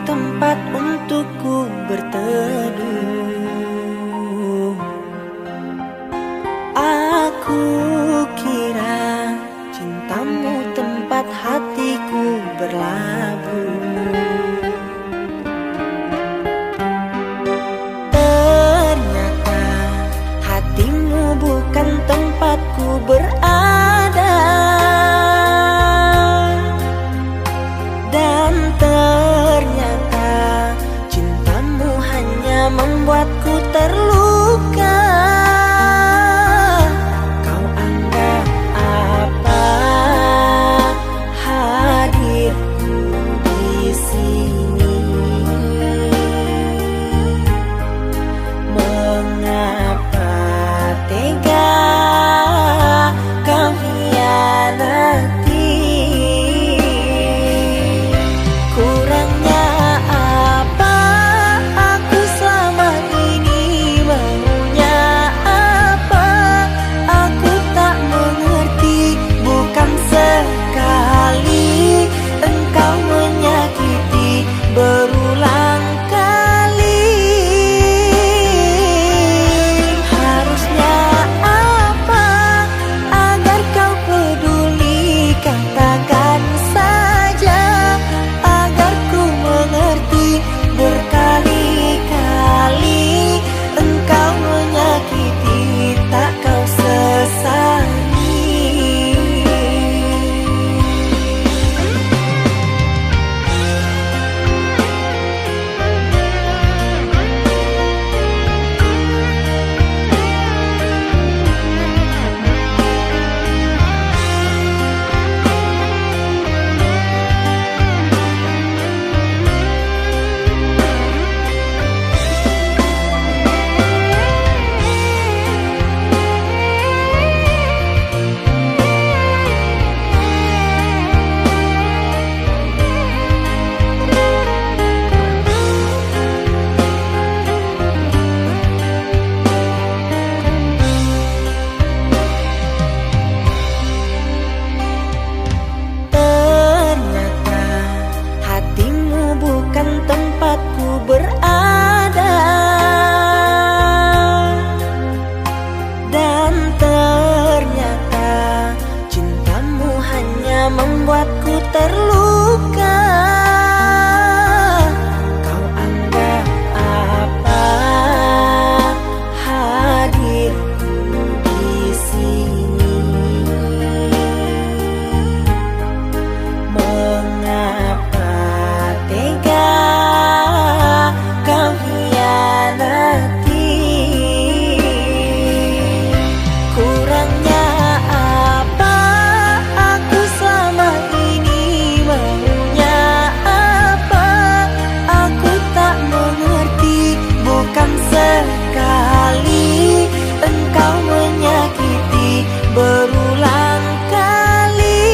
tempat untukku berteduh. Aku kira cintamu tempat hatiku berlabuh. Ternyata hatimu bukan tempatku berada. Dan ternyata cintamu hanya membuatku terluka. Kau anggap apa hadirku di sini? Mengapa tega kau hianati? Kurangnya apa aku selama ini? Maunya apa aku tak mengerti. Bukan sekali engkau menyakiti, berulang kali. Harusnya apa agar kau peduli? Katakan saja agar ku mengerti. Berkali-kali engkau menyakiti, tak kau sesali. Ternyata hatimu bukan tempatku berada. Dan ternyata cintamu hanya membuatku terluka. Kau anggap apa hadirku di sini? Mengapa tega kau hianati? Kurangnya apa aku selama ini? Maunya apa aku tak mengerti. Bukan sekali engkau menyakiti, berulang kali.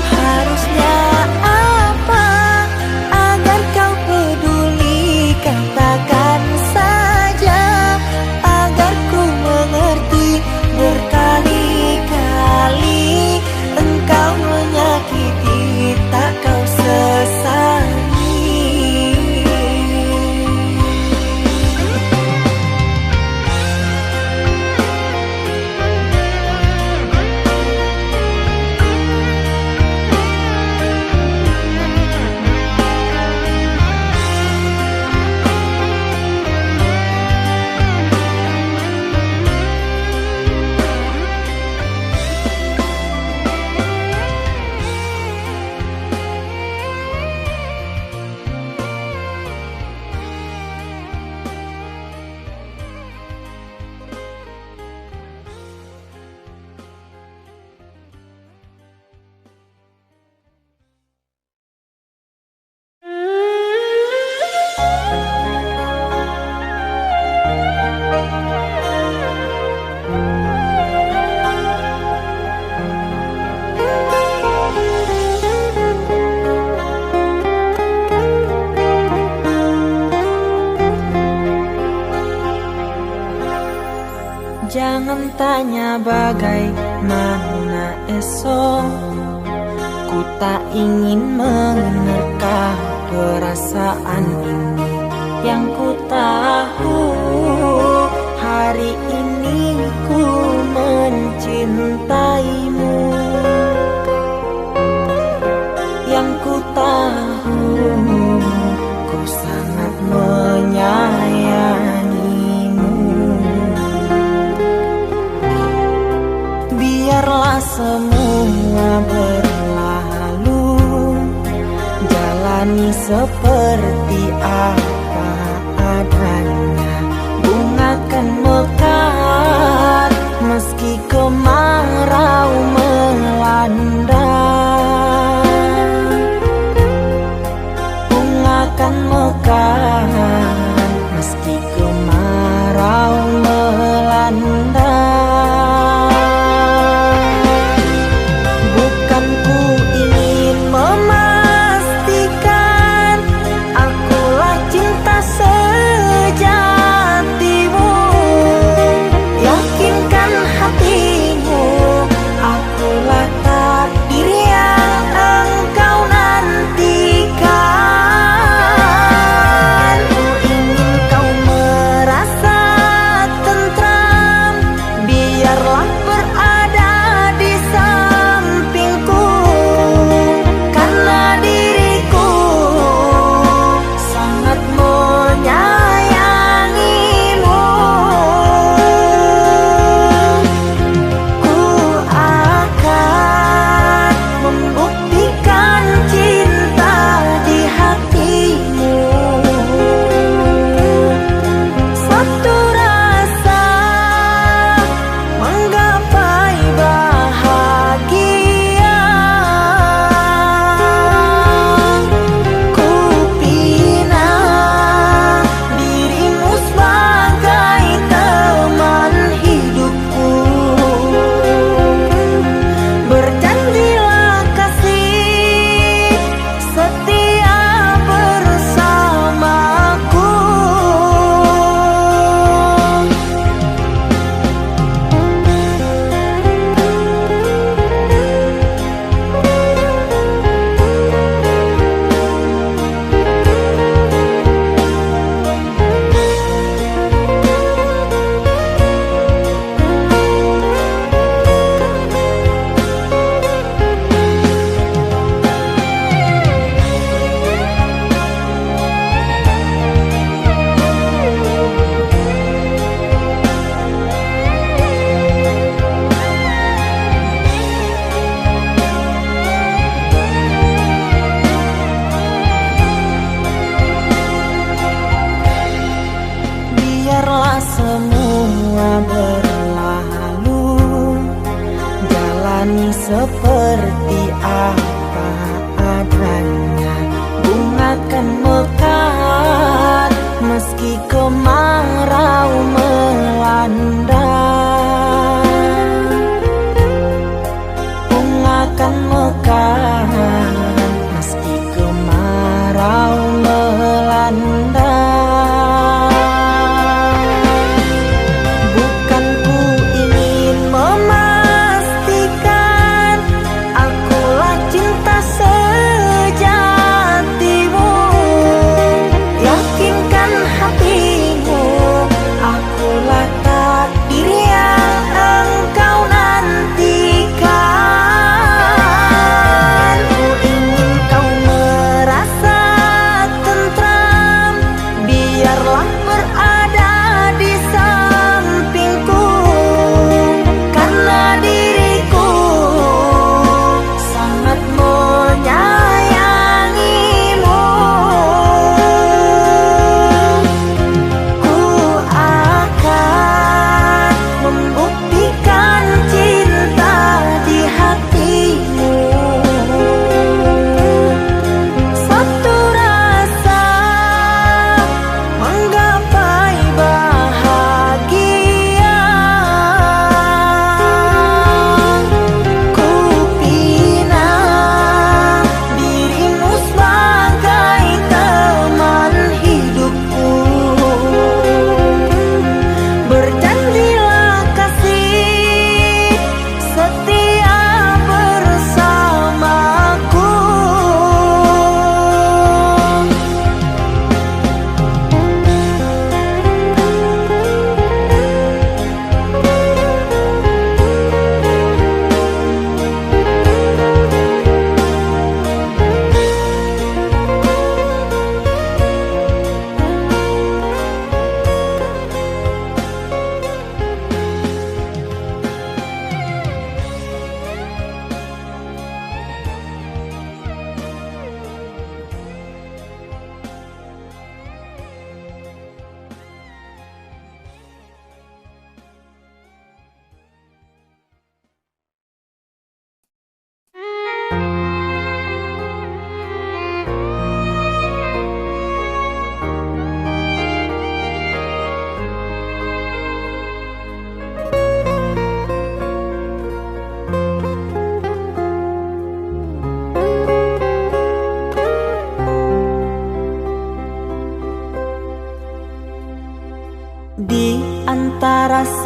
Harusnya apa agar kau peduli? Katakan saja agar ku mengerti. Berkali-kali engkau menyakiti, tak kau sesali. Jangan tanya bagaimana esok, ku Ku tak ingin menerka perasaan ini. Yang ku tahu hari ini ku mencintaimu. Yang ku tahu ku sangat menyayangimu. Biarlah semua berlalu, jalani seperti apa adanya. Bunga kan mekar meski kemarau melanda. Bunga kan mekar meski kemarau melanda. Bukan ku ingin memastikan akulah cinta sejatimu. Yakinkan hatimu, akulah takdir yang engkau nantikan. Ku ingin kau merasa tentram, biarlah berada di sampingku. Karena diriku sangat menyayangimu. Ku akan membuktikan cinta di hatimu. Suatu rasa menggapai bahagia. Ku pinang dirimu sebagai teman hidupku. Berjanjilah kasih setia bersamaku. Biarlah semua berlalu, jalani seperti apa adanya. Bunga kan mekar meski kemarau melanda. Bunga kan mekar meski kemarau melanda. Bukan ku ingin memastikan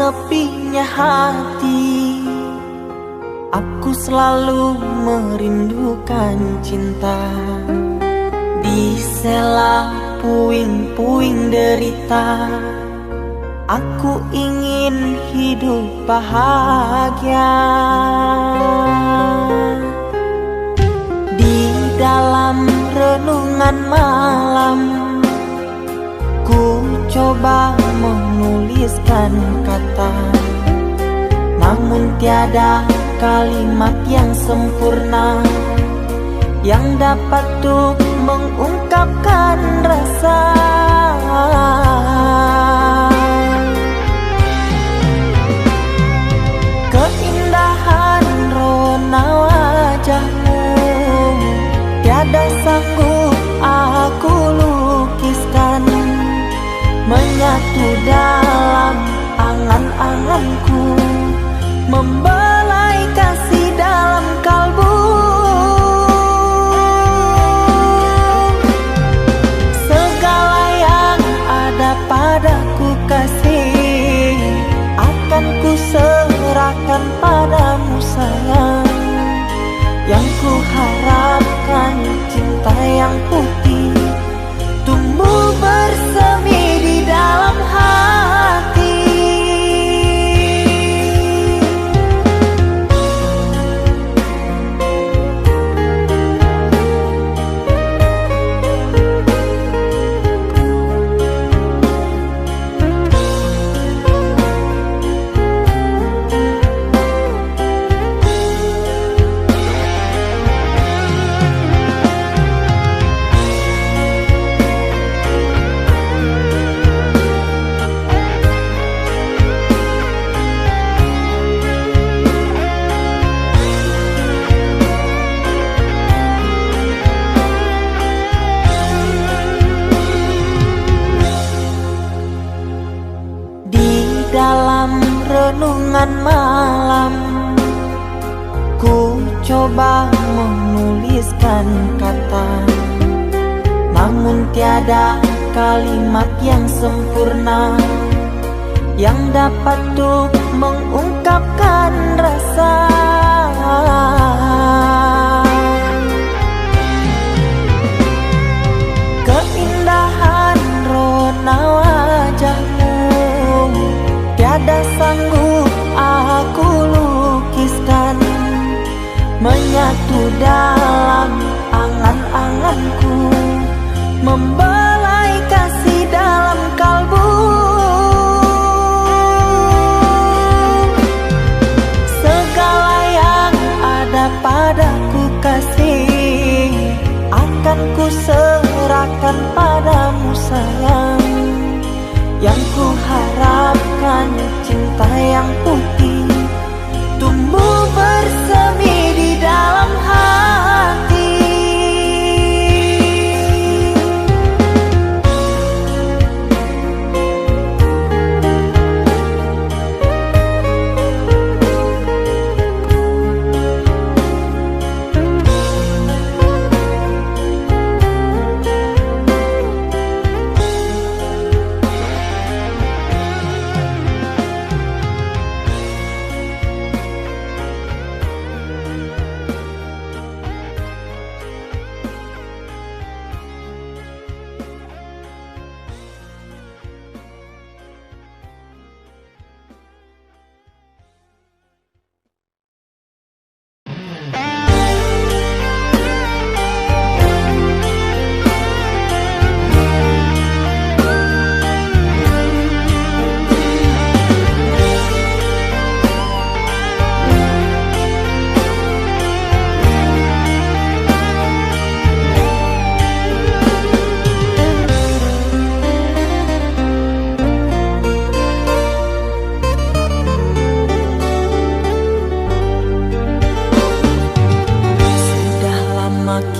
sepinya hati, aku selalu merindukan cinta. Di sela puing-puing derita, aku ingin hidup bahagia. Di dalam renungan malam, ku coba menuliskan kata, namun tiada kalimat yang sempurna yang dapat untuk mengungkapkan rasa. Keindahan rona wajahmu tiada sanggup aku lukiskan, menyatu dalam angan-anganku, membelai kasih dalam kalbu. Segala yang ada padaku kasih, akan ku serahkan padamu sayang. Yang ku harapkan cinta yang putih tumbuh bersemi di dalam hati. Dalam renungan malam, ku coba menuliskan kata, namun tiada kalimat yang sempurna yang dapat untuk mengungkapkan rasa. Keindahan rona wajahmu tiada sanggup aku lukiskan, menyatu dalam angan-anganku, membelai kasih dalam kalbu. Segala yang ada padaku kasih, akan ku serahkan padamu sayang. Yang ku harapkan cinta yang putih tumbuh bersemi di dalam hati.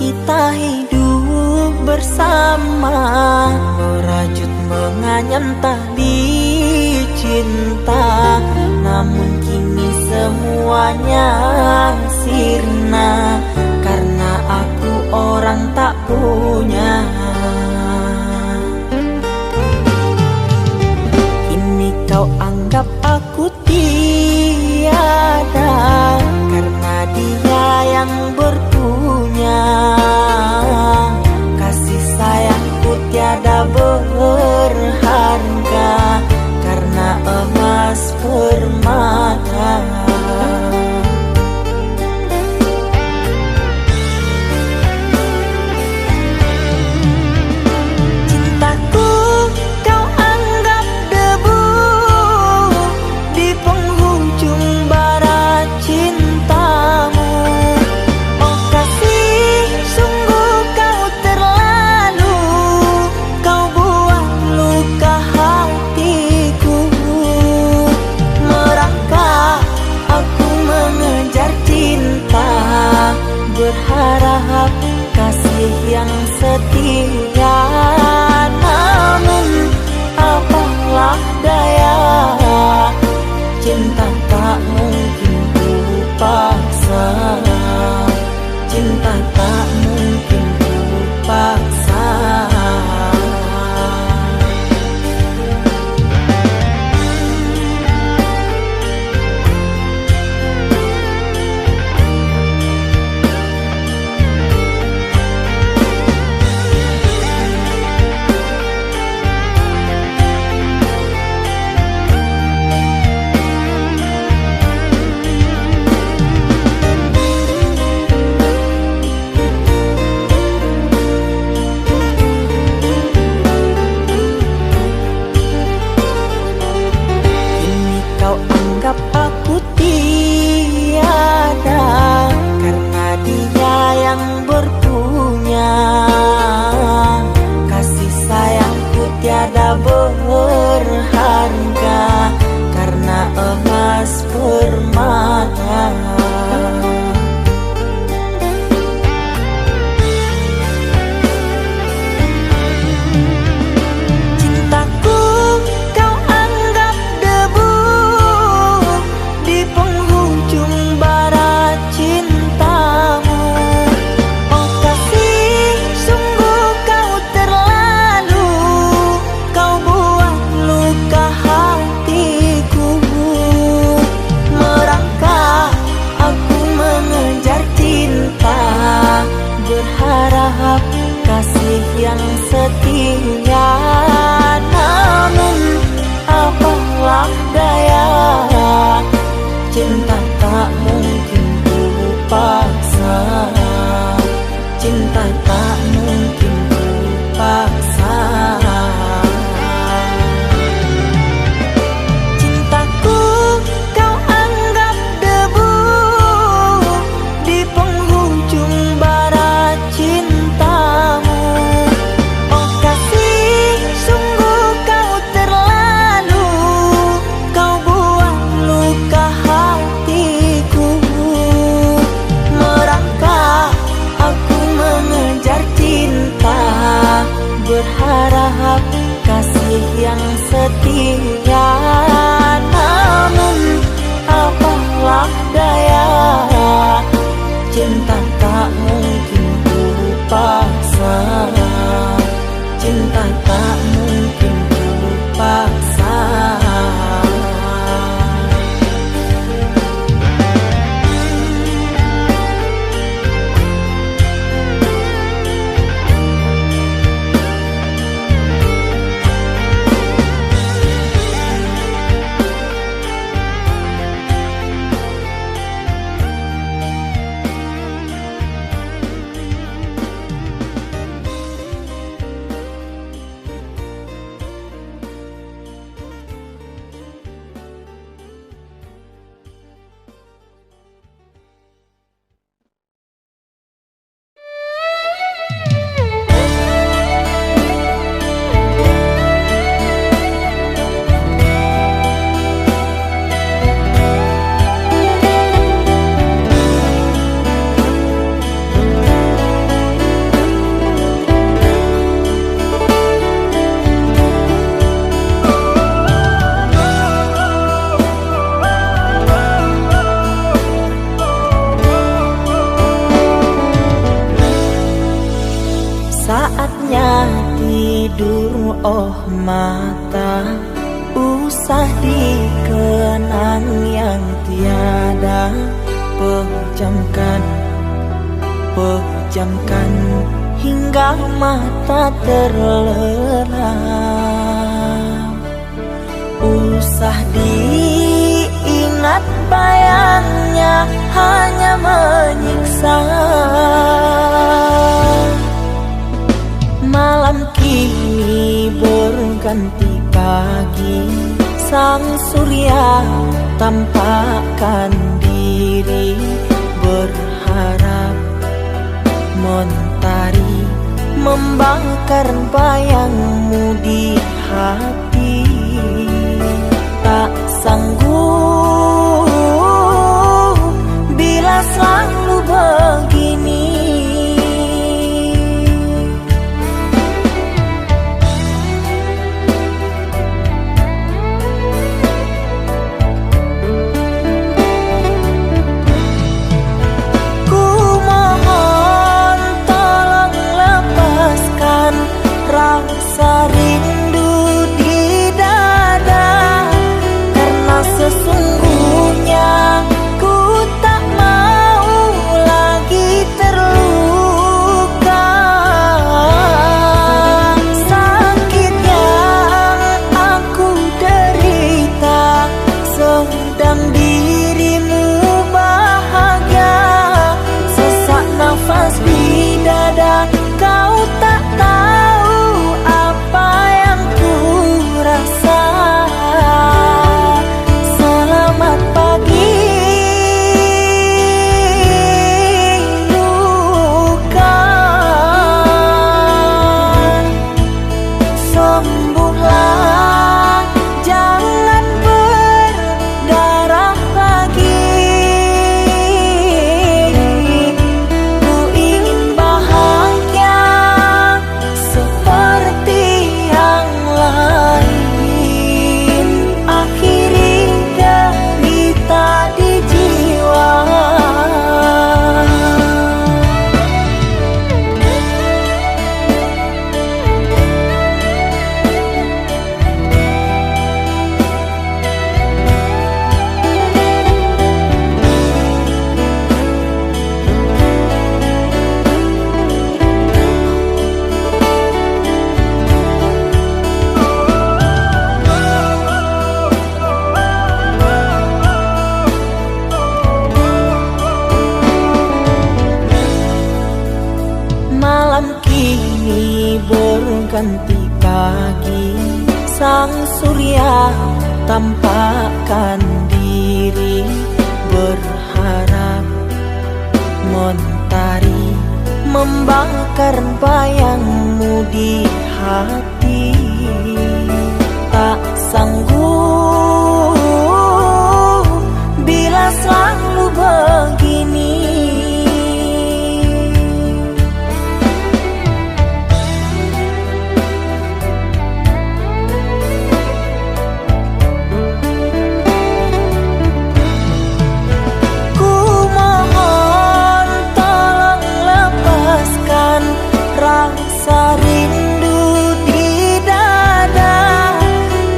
Kita hidup bersama, merajut menganyam tali cinta, namun kini semuanya sirna karena aku orang tak punya. Kini kau anggap aku berharap kasih yang setia. Namun apalah daya, cinta tak mungkin ku paksa. Cinta tak mungkin ku paksa. Aku tiada karena dia yang berpunya. Kasih sayangku tiada berharga karena emas permata. Berharap kasih yang setia. Namun apalah daya, cinta tak mungkin ku paksa. Cinta tak mungkin ku paksa. Cintaku kau anggap debu di penghujung barat cintamu. Oh kasih, sungguh kau terlalu, kau buang luka hatiku. Merangkak aku mengejar cinta, berharap kasih yang setia. Namun apalah daya, cinta tak mungkin ku paksa. Cinta tak mungkin ku paksa. Saatnya tidur, oh mata, usah dikenang yang tiada. Pejamkan, pejamkan hingga mata terlelap. Usah diingat bayangnya, hanya menyiksa. Malam kini berganti pagi, sang surya tampakkan diri. Berharap mentari membakar bayangmu di hati. Tak sanggup bila selalu begini. malam kini berganti pagi, sang surya tampakkan diri, berharap mentari membakar bayangmu di hati. Tak sanggup bila selalu begini. Ku mohon tolong lepaskan rasa rindu di dada,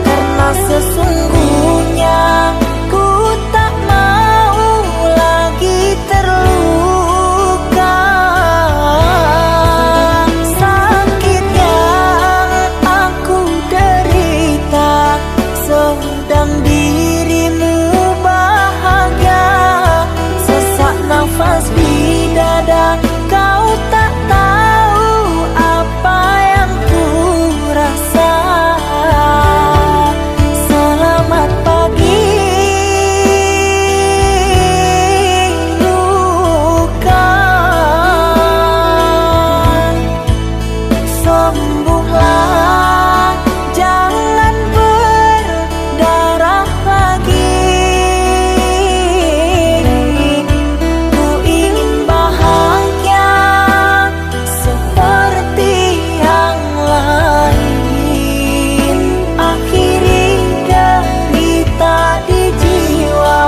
karena sesungguhnya ku tak mau lagi terluka. Sakit yang aku derita sedang dirimu bahagia. Sesak nafas di dada, kau tak tahu apa yang ku rasa. Selamat pagi luka, sembuhlah, jangan berdarah lagi. Ku ingin bahagia seperti yang lain, akhiri derita di jiwa.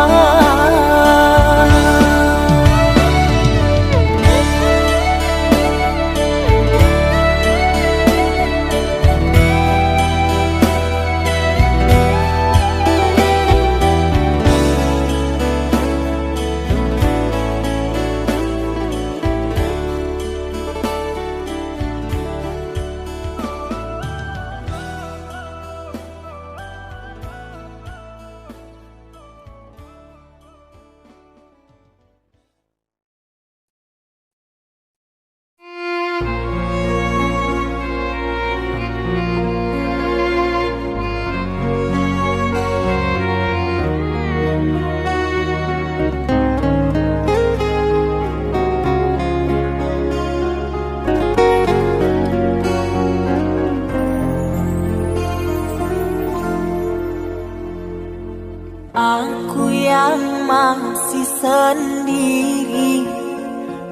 Aku yang masih sendiri,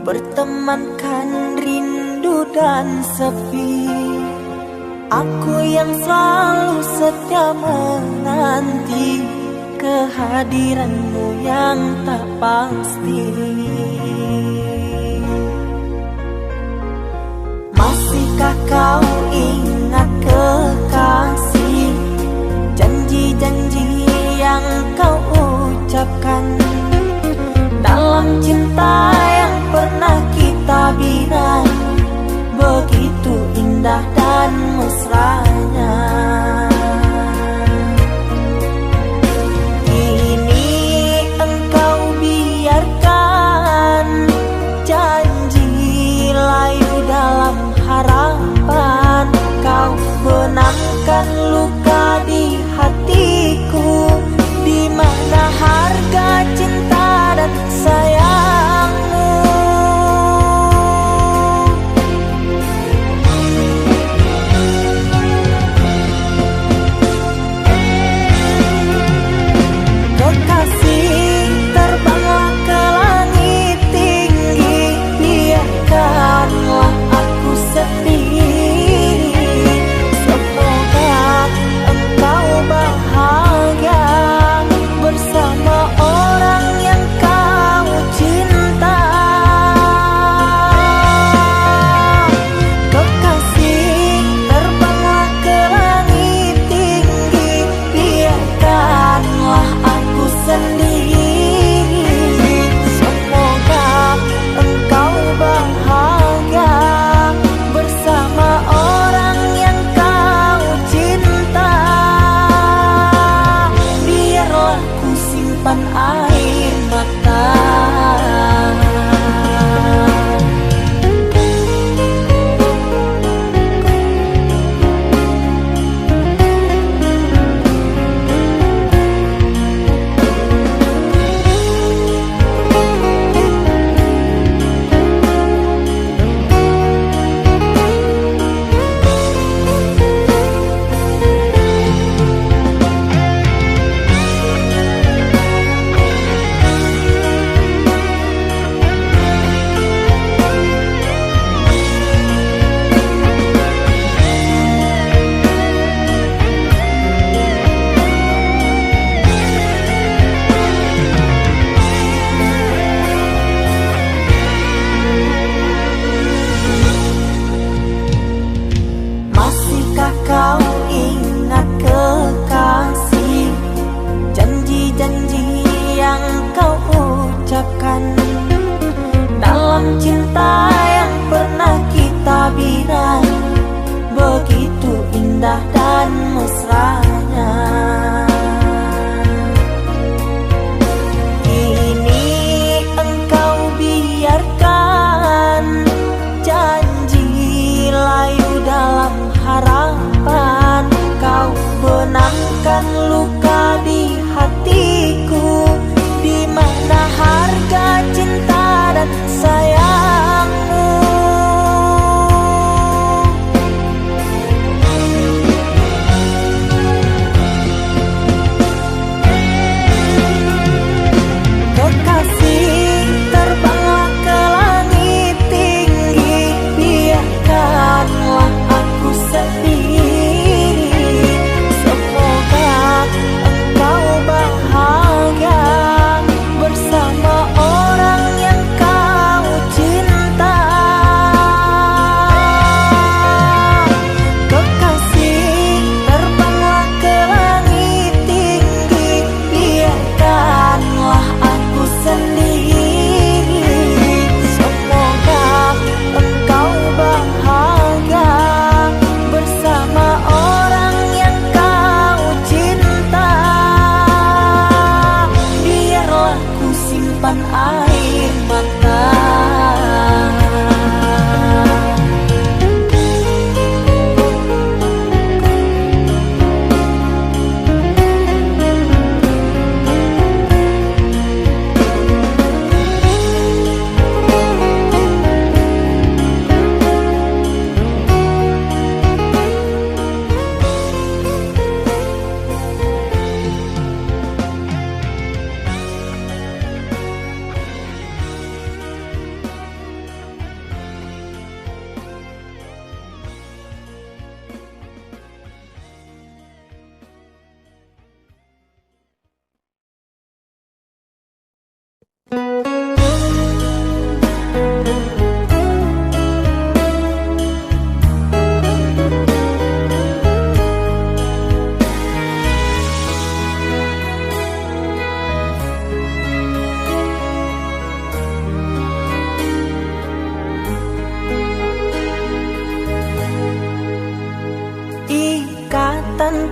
bertemankan rindu dan sepi. Aku yang selalu setia menanti kehadiranmu yang tak pasti. Masihkah kau ingat kekasih, janji-janji yang kau ucapkan dalam cinta yang pernah kita bina, begitu indah dan mesranya. Kini engkau biarkan janji layu dalam harapan, kau benamkan luka di hatiku, di mana harga cinta dan sayangmu. Kekasih, terbanglah ke langit tinggi, biarkanlah aku sendiri. Semoga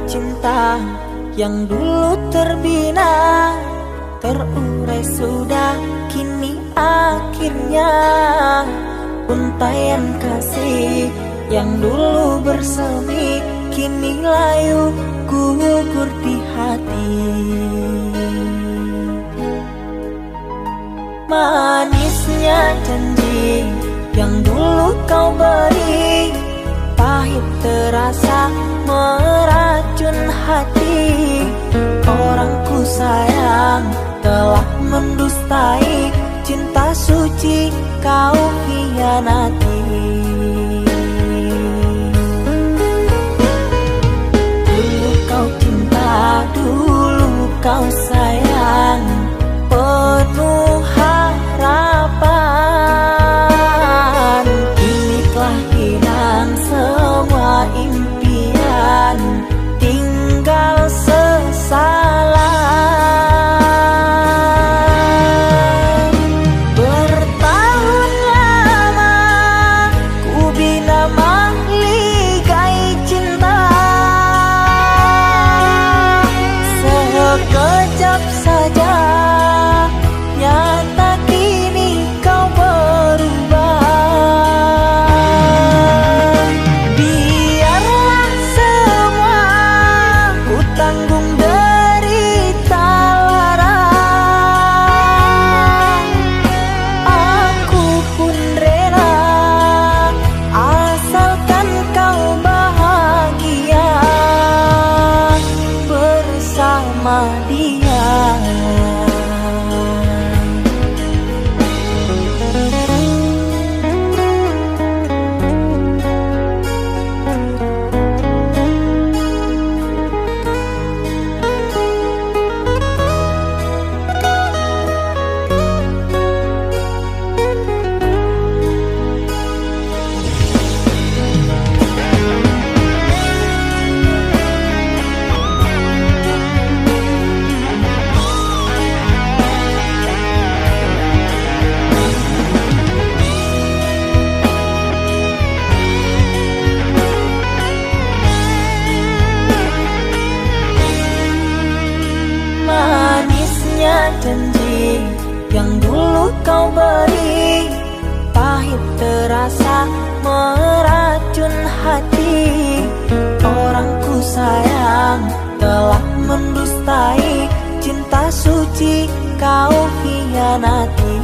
cinta yang dulu terbina, terurai sudah kini akhirnya. Untaian kasih yang dulu bersemi, kini layu gugur di hati. Manisnya janji yang dulu kau beri, pahit terasa meracun hati. Orang ku sayang telah mendustai, cinta suci kau hianati. Dulu kau cinta, dulu kau sayang, penuh harapan. Kini telah hilang semua impian, tinggal sesalan. Bertahun lama ku bina mahligai cinta, sekejap saja nyata kini kau berubah. Biarlah semua ku tanggung derita lara, aku pun rela asalkan kau bahagia bersama dia. Manisnya janji yang dulu kau beri, pahit terasa meracun hati. Orang ku sayang telah mendustai, cinta suci kau hianati.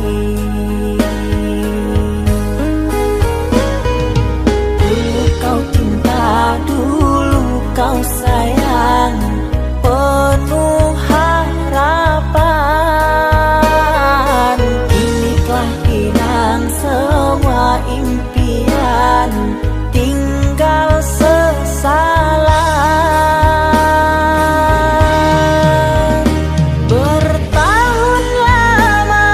Dulu kau cinta, dulu kau sayang, penuh harapan. Kini telah hilang semua impian, tinggal sesalan. Bertahun lama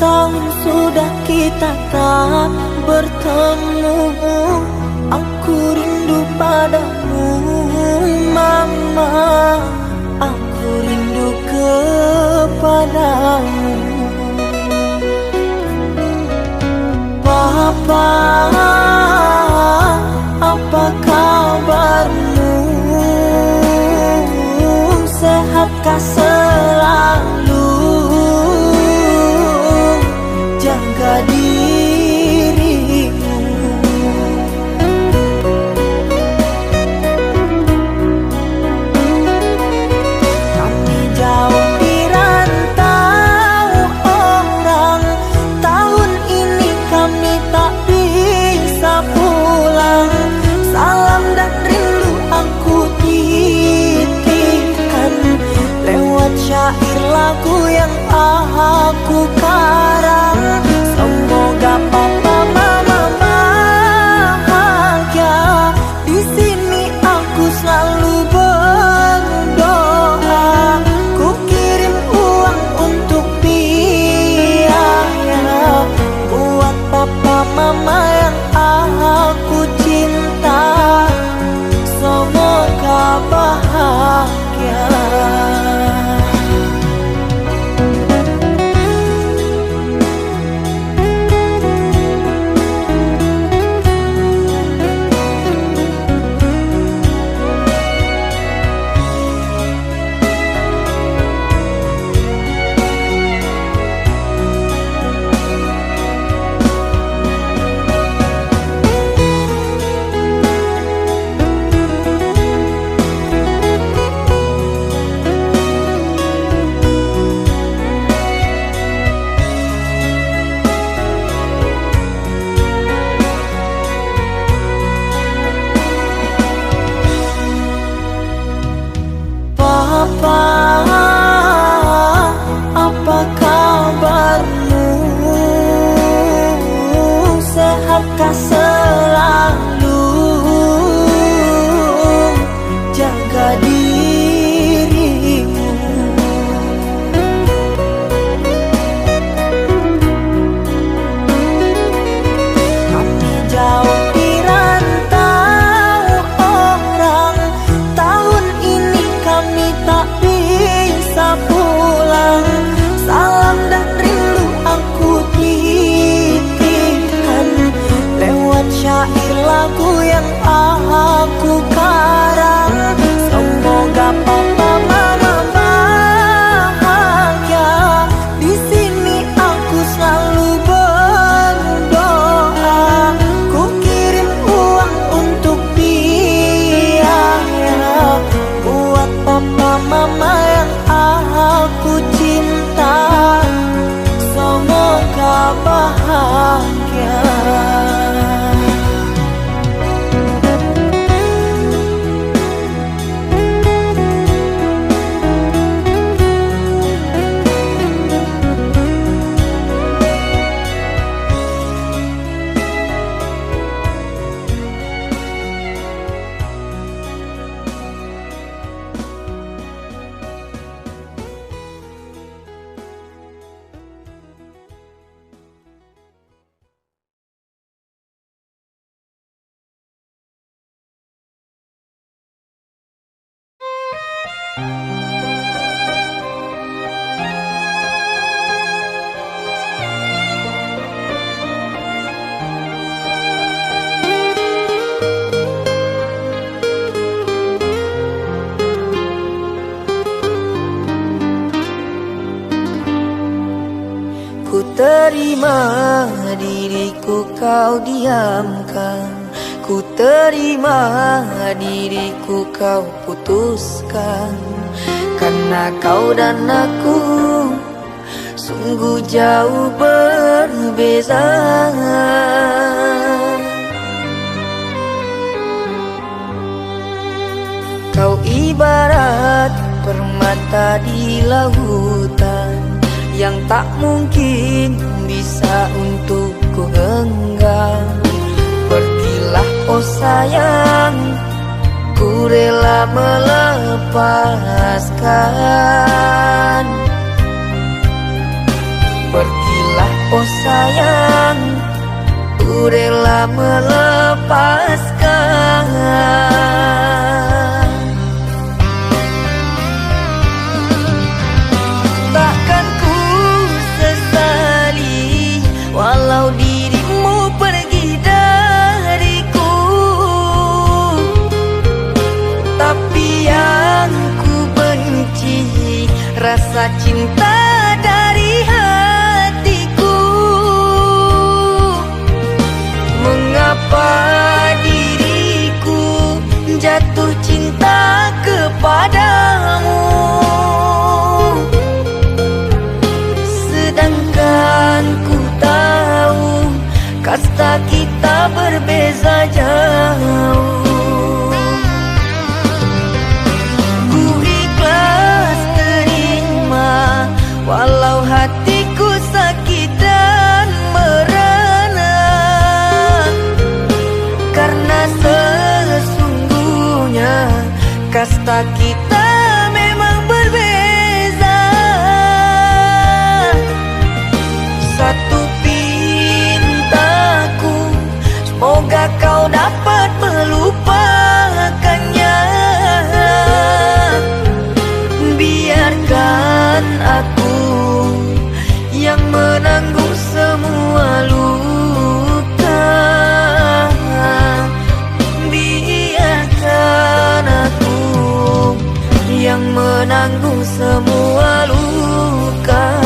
tahun sudah kita tak bertemu. Aku rindu padamu mama, aku rindu kepadamu. Papa, apa kabarmu? Sehatkah selalu? Jaga dirimu. Kami jauh di rantau orang, tahun ini kami tak bisa pulang. Salam dan rindu aku titipkan lewat syair lagu yang aku karang. Semoga papa mama bahagia. Di sini aku selalu berdoa. Ku kirim uang untuk biaya buat papa mama yang aku cinta. Semoga bahagia. Papa, apa kabarmu? Sehatkah selalu? Jaga dirimu. Kami jauh di rantau orang, tahun ini kami tak bisa pulang. Salam dan rindu aku titipkan lewat syair lagu yang aku karang. Semoga papa mama bahagia. Di sini aku selalu berdoa. Ku kirim uang untuk biaya buat papa mama yang aku cinta. Semoga bahagia. Ku terima diriku kau diamkan, ku terima diriku kau putuskan. Karena kau dan aku sungguh jauh berbeza. Kau ibarat permata di lautan yang tak mungkin bisa untuk ku genggam. Pergilah oh sayang, ku rela melepaskan. Pergilah oh sayang, ku rela melepaskan. Takkan ku sesali walau dirimu pergi dariku, tapi yang ku benci rasa cinta dari hatiku. Mengapa diriku jatuh cinta kepadamu, sedangkan ku tahu kasta kita berbeza jauh. Ku ikhlas terima walau hatiku sakit dan merana, karena sesungguhnya kasta kita memang berbeza. Satu pintaku, semoga kau dapat melupakannya. Biarkan aku yang menanggung semua luka. Biarkan aku yang menanggung semua luka.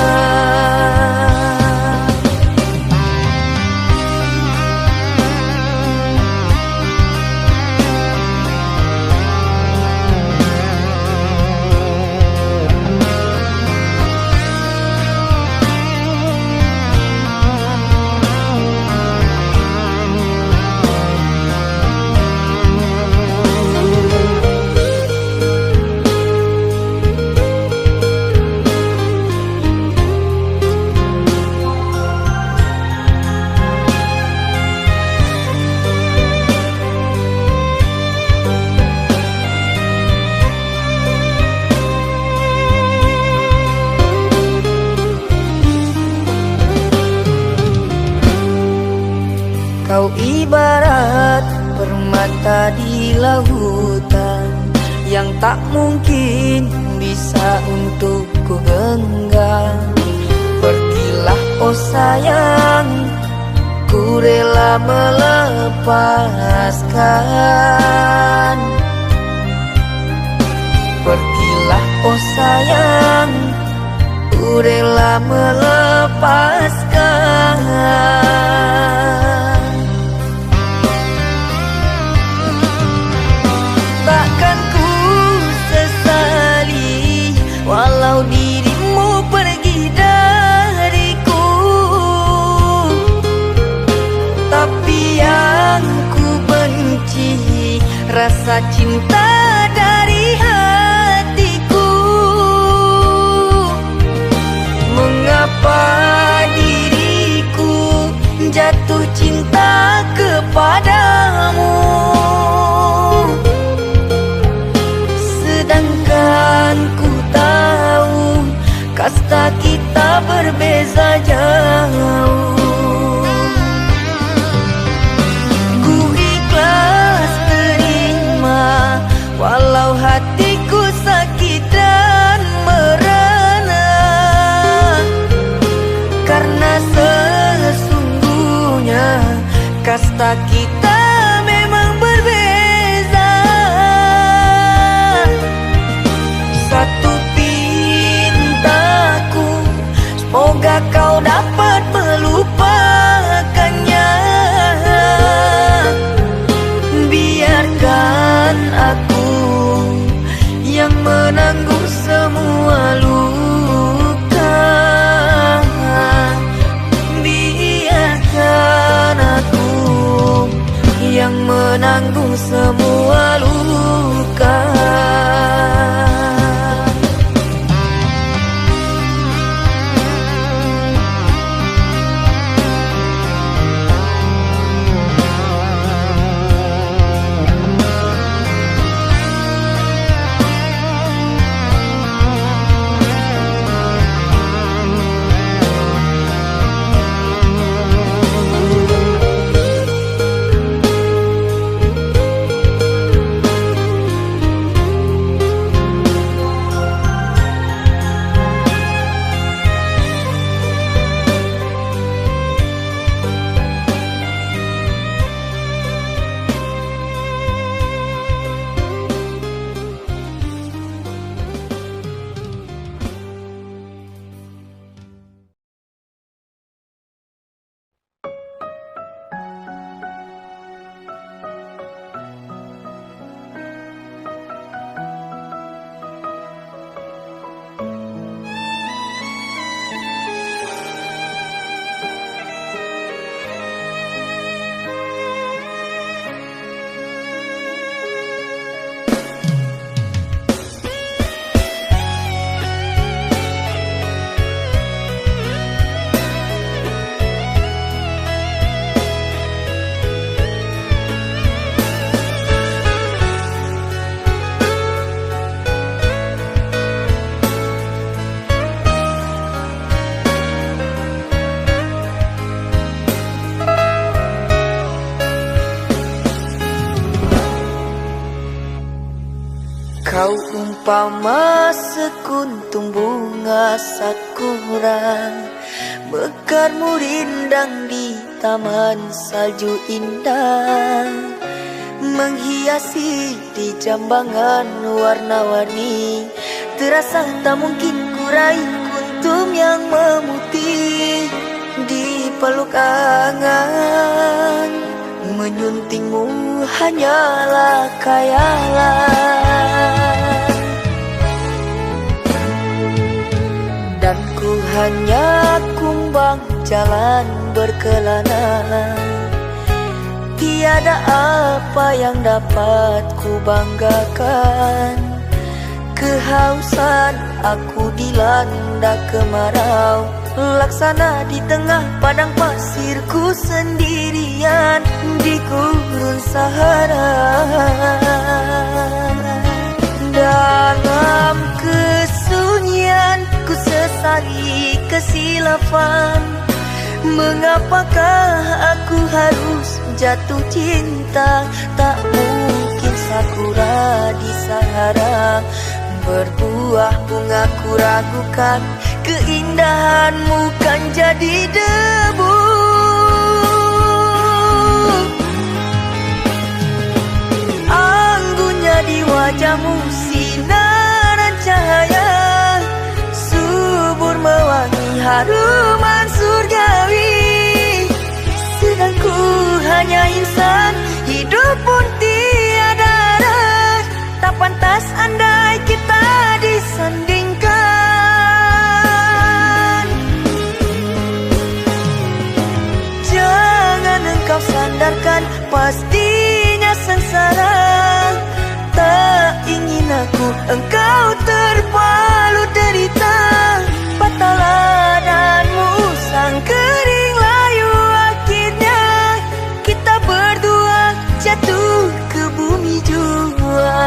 Kau ibarat permata di lautan yang tak mungkin bisa untuk ku genggam. Pergilah oh sayang, ku rela melepaskan. Pergilah oh sayang, ku rela melepaskan. Takkan ku sesali walau dirimu pergi dariku, tapi yang ku benci rasa cinta dari hatiku. Mengapa diriku jatuh cinta kepadamu, sedangkan ku tahu kasta kita berbeza jauh. Ku ikhlas terima walau hatiku sakit dan merana, karena sesungguhnya kasta kita memang berbeza. Satu pintaku, semoga kau dapat melupakannya. Biarkan aku yang menanggung semua luka. Biarkan aku yang menanggung semua luka. Kau umpama sekuntum bunga sakura, mekarmu rindang di taman salju indah, menghiasi di jambangan warna-warni. Terasa tak mungkin kurai kuntum yang memutih di peluk angan. Menyuntingmu hanyalah khayalan, dan ku hanya kumbang jalan berkelana. Tiada apa yang dapat ku banggakan. Kehausan aku dilanda kemarau, laksana di tengah padang pasirku sendirian di gurun Sahara. Dalam kesunyian ku sesali kesilafan. Mengapakah aku harus jatuh cinta? Tak mungkin sakura di Sahara berbuah bunga, ku ragukan keindahanmu kan jadi debu. Anggunnya di wajahmu sinaran cahaya, subur mewangi haruman surgawi. Sedang ku hanya insan, hidup pun tiada arah. Tak pantas andai kita disandingkan. Jangan engkau sandarkan, pastinya sengsara. Tak ingin aku engkau terpalu derita. Patahlah dan musang kering layu, akhirnya kita berdua jatuh ke bumi jua.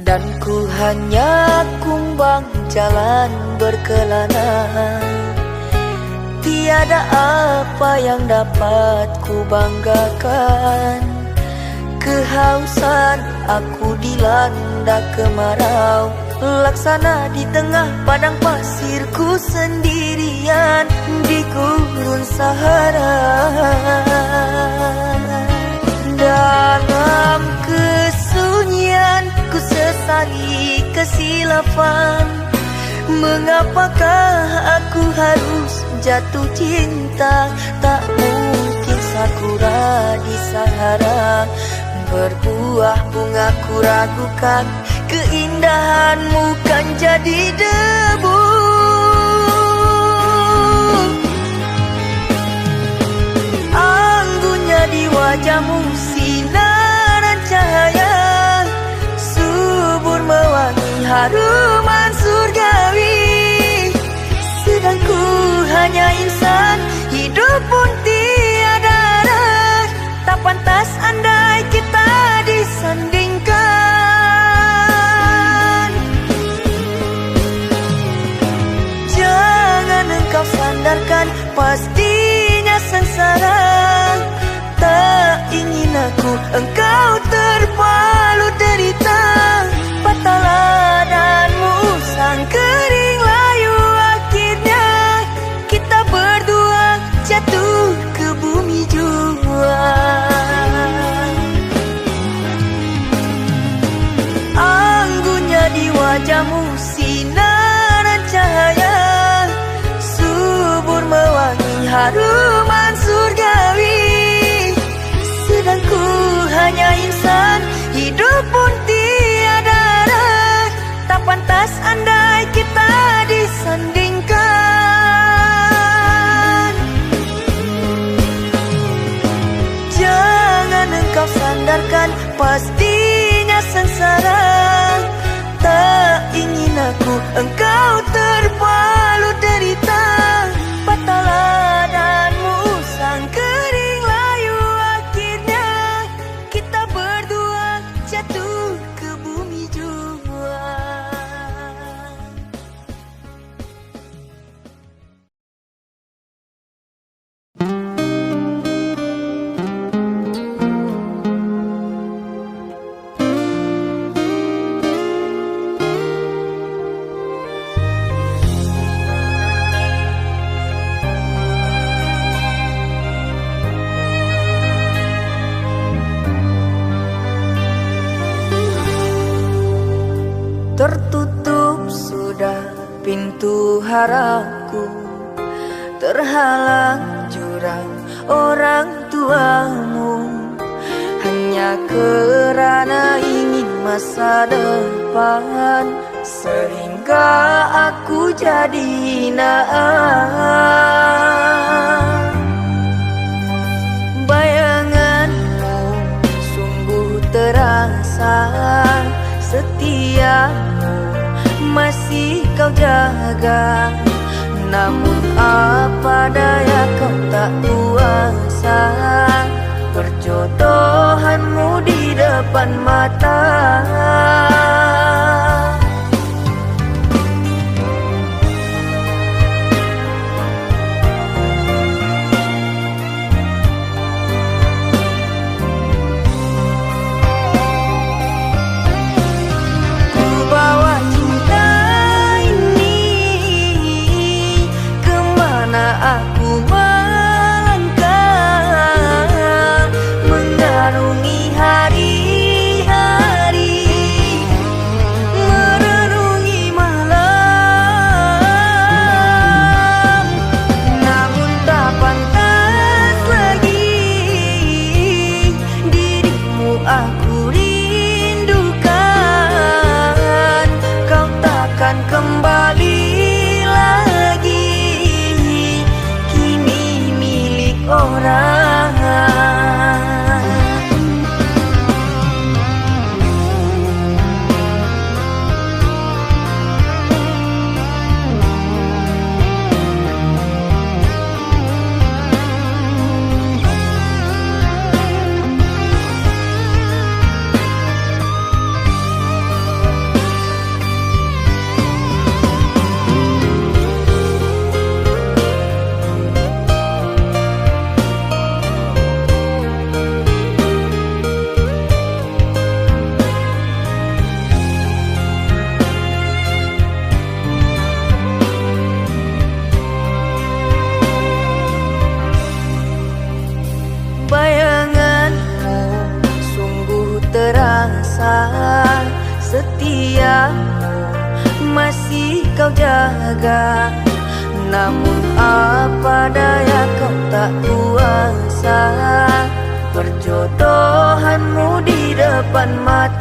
Dan ku hanya kumbang jalan berkelana. Tiada apa yang dapat ku banggakan. Kehausan aku dilanda kemarau, laksana di tengah padang pasirku sendirian di gurun Sahara. Dalam kesunyian ku sesali kesilafan. Mengapakah aku harus jatuh cinta? Tak mungkin sakura di Sahara berbuah bunga, ku ragukan keindahanmu kan jadi debu. Anggunnya di wajahmu sinaran cahaya, subur mewangi haruman surgawi. Sedang ku hanya insan, hidup pun tiada arah. Tak pantas andai kita disandingkan. Jangan engkau sandarkan, pastinya sengsara. Tak ingin aku engkau terpalu derita. Patahlah dan musang kering layu, akhirnya kita berdua jatuh ke bumi jua. Anggunnya di wajahmu sinaran cahaya, subur mewangi haruman surgawi. Sedang ku hanya insan, hidup pun tiada arah. Tak pantas andai kita disandingkan. Jangan engkau sandarkan, pastinya sengsara. Tak ingin aku engkau terpalu derita. Patahlah danmu sang kering layu. Akhirnya kita berdua jatuh ke bumi jua. Tertutup sudah pintu harapku, terhalang jurang orang tuamu. Hanya kerana ingin masa depan, sehingga aku jadi hinaan. Bayanganmu sungguh terasa, setiamu masih kau jaga. Namun apa daya kau tak kuasa, perjodohanmu di depan mata. Aku melangkah mengarungi hari-hari, merenungi malam. Namun tak pantas lagi dirimu aku rindukan. Kau takkan kembali orang. Bayanganmu sungguh terasa, setiamu masih kau jaga. Namun apa daya kau tak kuasa, perjodohanmu di depan mata.